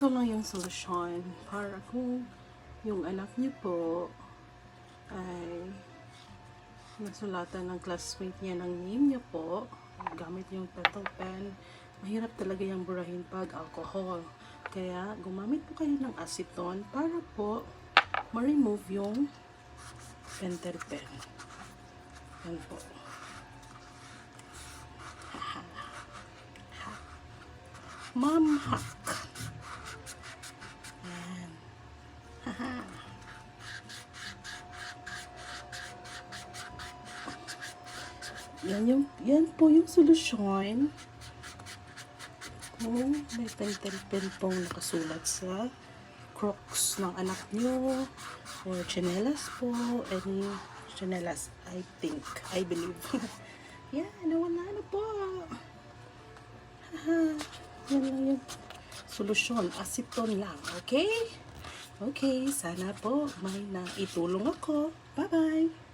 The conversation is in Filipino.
Ito lang yung solusyon para kung yung anak niyo po ay nasulatan ng classmate niya ng name niyo po gamit yung pencil pen, mahirap talaga yung burahin pag alcohol. Kaya gumamit po kayo ng acetone para po ma-remove yung pentel pen. Yan po. Mom hack. Yan. Yan po yung solusyon kung may pentel pen pong nakasulat sa Crocs ng anak nyo or chinelas po, any chinelas, I believe. Yan, nawala na po. Yan lang yung solusyon, acetone lang, okay? Okay, sana po may naitulong ako. Bye-bye!